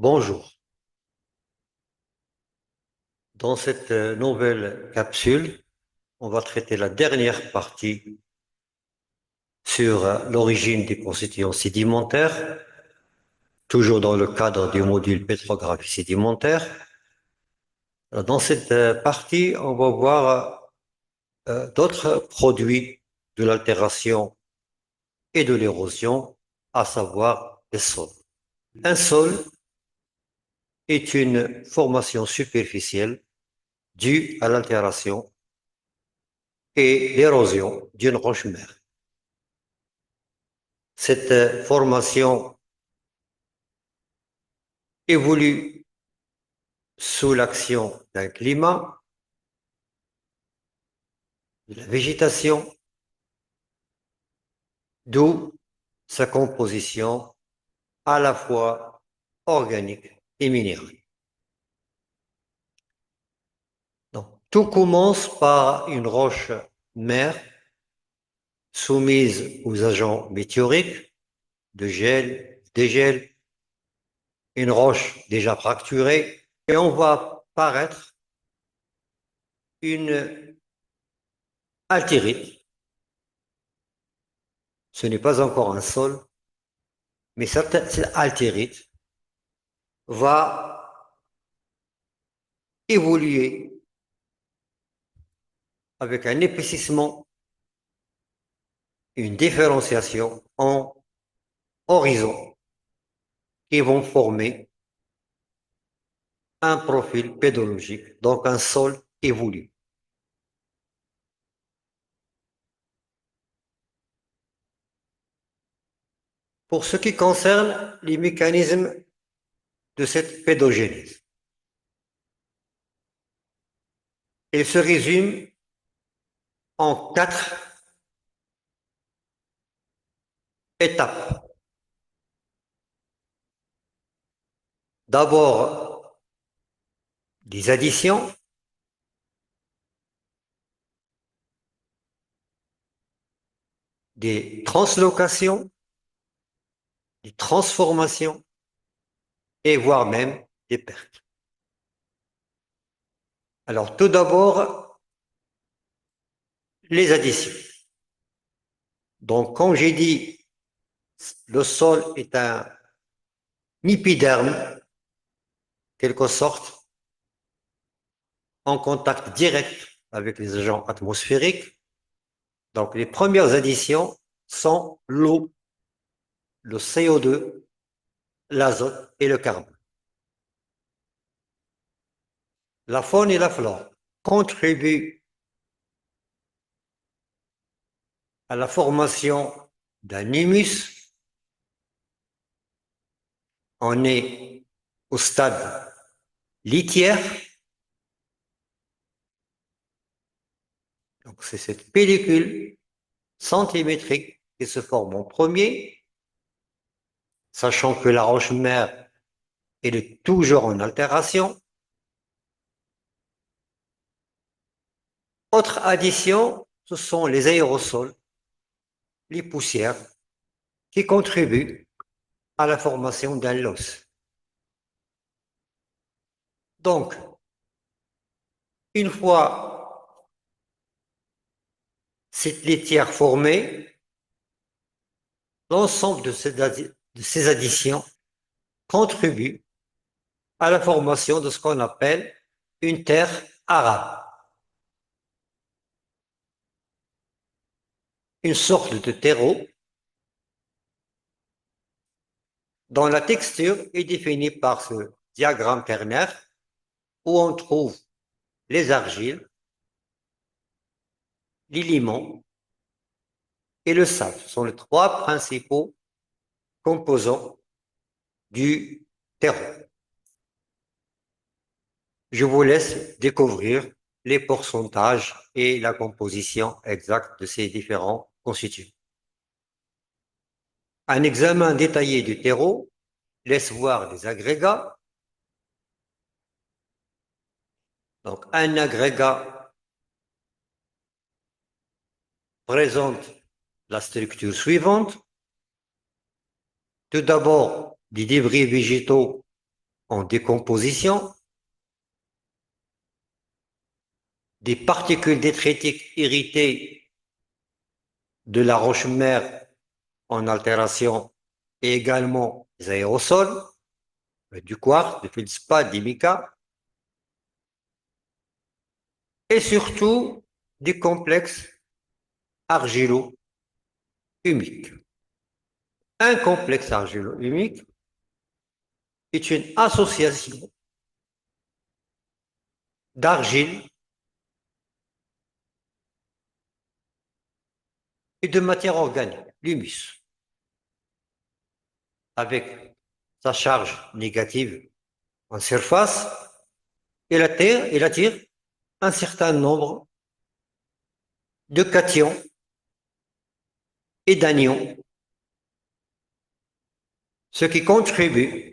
Bonjour. Dans cette nouvelle capsule, on va traiter la dernière partie sur l'origine des constituants sédimentaires, toujours dans le cadre du module pétrographie sédimentaire. Dans cette partie, on va voir d'autres produits de l'altération et de l'érosion, à savoir les sols. Un sol est une formation superficielle due à l'altération et l'érosion d'une roche-mère. Cette formation évolue sous l'action d'un climat, de la végétation, d'où sa composition à la fois organique et minérale. Donc, tout commence par une roche-mère soumise aux agents météoriques, de gel, dégel, une roche déjà fracturée, et on va paraître une altérite. Ce n'est pas encore un sol, mais cette altérite va évoluer avec un épaississement, une différenciation en horizons qui vont former un profil pédologique, donc un sol évolué. Pour ce qui concerne les mécanismes de cette pédogénèse, il se résume en 4 étapes. D'abord, des additions, des translocations, des transformations et voire même des pertes. Alors, tout d'abord, les additions. Donc, comme j'ai dit, le sol est un épiderme, quelque sorte, en contact direct avec les agents atmosphériques. Donc, les premières additions sont l'eau, le CO2, l'azote et le carbone. La faune et la flore contribuent à la formation d'un humus. On est au stade litière. Donc, c'est cette pellicule centimétrique qui se forme en premier, sachant que la roche-mère est toujours en altération. Autre addition, ce sont les aérosols, les poussières, qui contribuent à la formation d'un loess. Donc, une fois cette litière formée, l'ensemble de ces additions contribue à la formation de ce qu'on appelle une terre arabe, une sorte de terreau dont la texture est définie par ce diagramme ternaire où on trouve les argiles, les limons et le sable. Ce sont les 3 principaux composants du terreau. Je vous laisse découvrir les pourcentages et la composition exacte de ces différents constituants. Un examen détaillé du terreau laisse voir les agrégats. Donc, un agrégat présente la structure suivante. Tout d'abord, des débris végétaux en décomposition, des particules détritiques irritées de la roche-mère en altération et également des aérosols, du quartz, du feldspar, du mica, et surtout du complexe argilo-humique. Un complexe argilo-humique est une association d'argile et de matière organique, l'humus, avec sa charge négative en surface, elle attire un certain nombre de cations et d'anions, ce qui contribue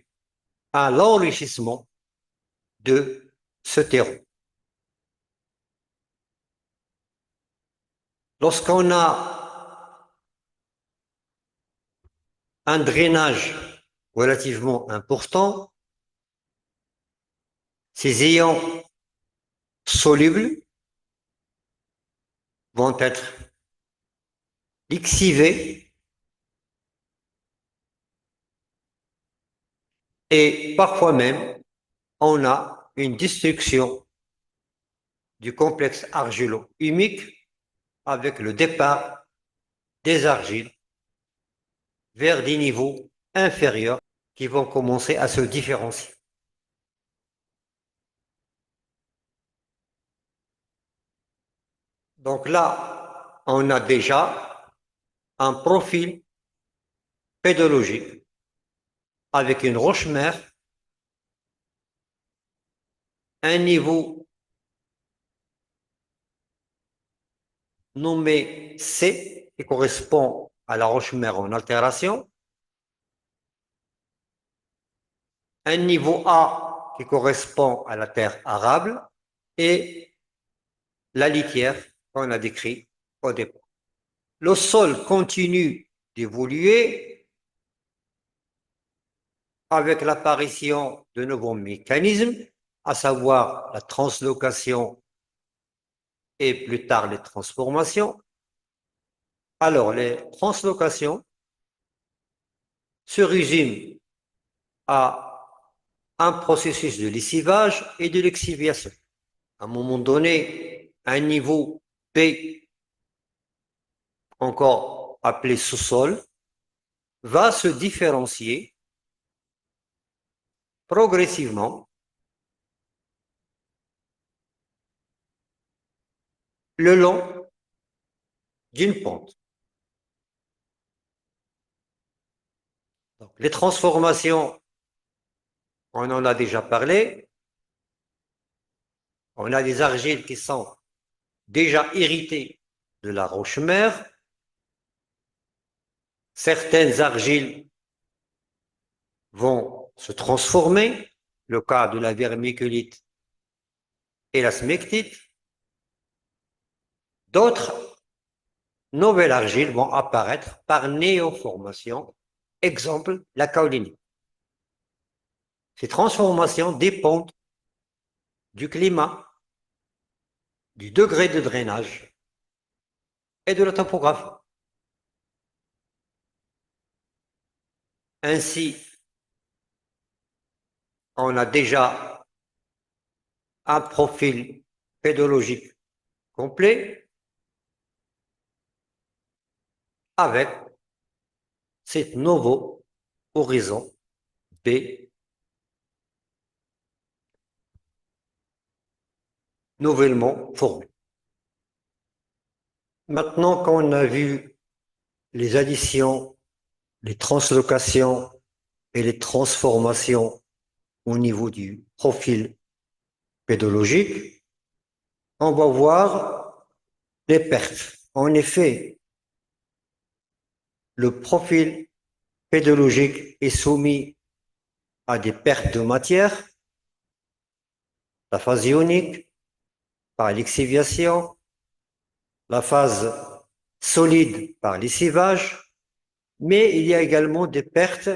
à l'enrichissement de ce terreau. Lorsqu'on a un drainage relativement important, ces ions solubles vont être lixivés et parfois même on a une destruction du complexe argilo-humique avec le départ des argiles vers des niveaux inférieurs qui vont commencer à se différencier. Donc là, on a déjà un profil pédologique avec une roche-mère, un niveau nommé C qui correspond à la roche-mère en altération, un niveau A qui correspond à la terre arable et la litière qu'on a décrit au départ. Le sol continue d'évoluer avec l'apparition de nouveaux mécanismes, à savoir la translocation et plus tard les transformations. Alors, les translocations se résument à un processus de lessivage et de lixiviation. À un moment donné, un niveau P, encore appelé sous-sol, va se différencier progressivement le long d'une pente. Donc, les transformations, on en a déjà parlé. On a des argiles qui sont déjà héritées de la roche-mère. Certaines argiles vont se transformer, le cas de la vermiculite et la smectite. D'autres nouvelles argiles vont apparaître par néoformation, exemple la kaolinite. Ces transformations dépendent du climat, du degré de drainage et de la topographie. Ainsi, on a déjà un profil pédologique complet avec ces nouveaux horizons B nouvellement formés. Maintenant qu'on a vu les additions, les translocations et les transformations au niveau du profil pédologique, on va voir les pertes. En effet, le profil pédologique est soumis à des pertes de matière, la phase ionique, par lixiviation, la phase solide par lessivage, mais il y a également des pertes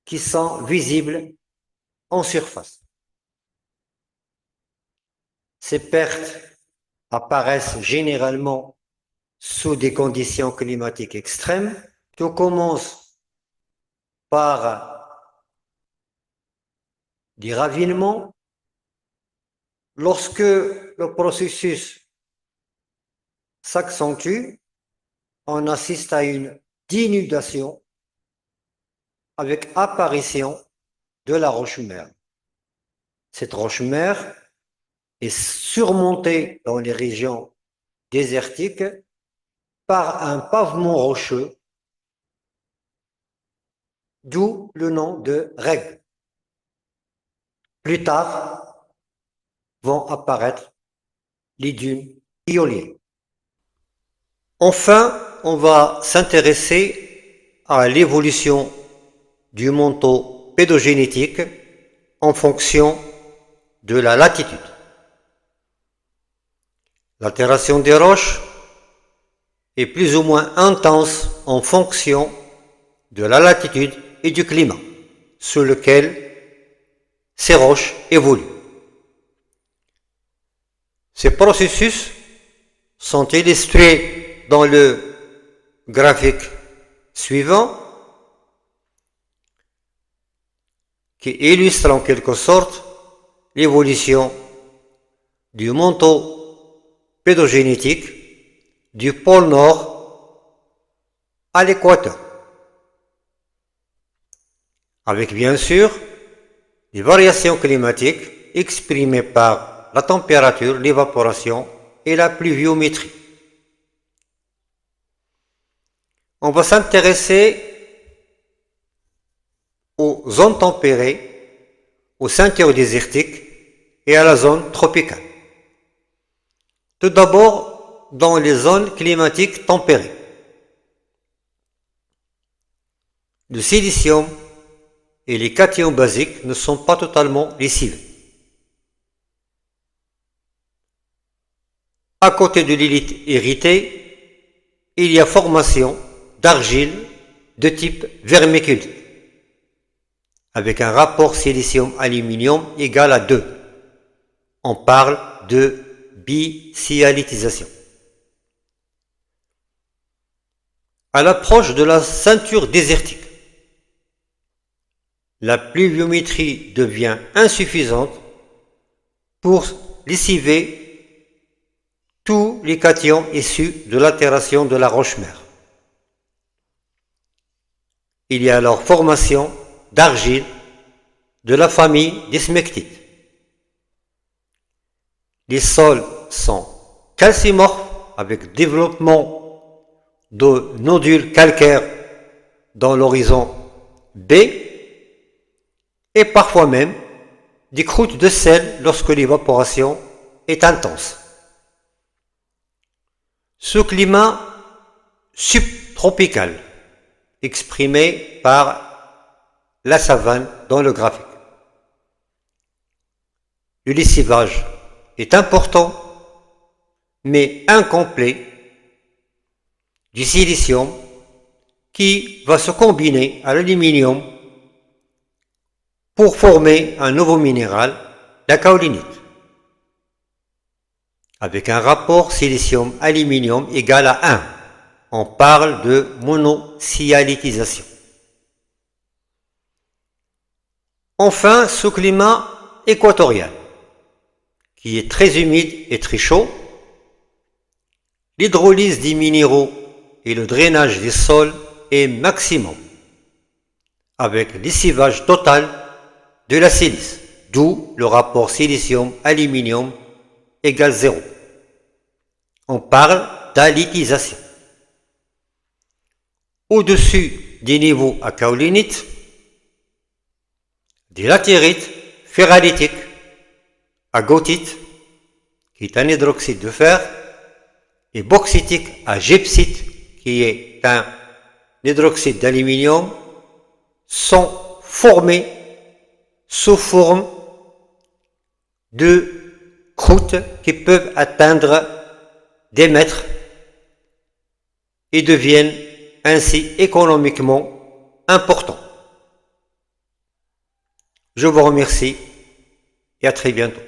qui sont visibles en surface. Ces pertes apparaissent généralement sous des conditions climatiques extrêmes. Tout commence par des ravinements. Lorsque le processus s'accentue, on assiste à une dénudation avec apparition de la roche-mère. Cette roche-mère est surmontée dans les régions désertiques par un pavement rocheux, d'où le nom de règle. Plus tard vont apparaître les dunes éoliennes. Enfin, on va s'intéresser à l'évolution du manteau pédogénétique en fonction de la latitude. L'altération des roches est plus ou moins intense en fonction de la latitude et du climat sur lequel ces roches évoluent. Ces processus sont illustrés dans le graphique suivant, qui illustre en quelque sorte l'évolution du manteau pédogénétique du pôle Nord à l'équateur, avec bien sûr les variations climatiques exprimées par la température, l'évaporation et la pluviométrie. On va s'intéresser aux zones tempérées, aux ceintures désertiques et à la zone tropicale. Tout d'abord, dans les zones climatiques tempérées. Le silicium et les cations basiques ne sont pas totalement lessivés. À côté de l'élite héritée, il y a formation d'argile de type vermiculite, avec un rapport silicium-aluminium égal à 2. On parle de bisialitisation. À l'approche de la ceinture désertique, la pluviométrie devient insuffisante pour lessiver tous les cations issus de l'altération de la roche-mère. Il y a alors formation d'argile de la famille des smectites. Les sols sont calcimorphes avec développement de nodules calcaires dans l'horizon B et parfois même des croûtes de sel lorsque l'évaporation est intense. Ce climat subtropical exprimé par la savane dans le graphique. Le lessivage est important mais incomplet du silicium qui va se combiner à l'aluminium pour former un nouveau minéral, la kaolinite, avec un rapport silicium-aluminium égal à 1. On parle de monosialitisation. Enfin, ce climat équatorial, qui est très humide et très chaud, l'hydrolyse des minéraux et le drainage des sols est maximum, avec lessivage total de la silice, d'où le rapport silicium-aluminium égale 0. On parle d'alitisation. Au-dessus des niveaux à kaolinite, des latérites ferralitiques, agotite, qui est un hydroxyde de fer, et bauxitique à gypsite, qui est un hydroxyde d'aluminium, sont formés sous forme de croûtes qui peuvent atteindre des mètres et deviennent ainsi économiquement importants. Je vous remercie et à très bientôt.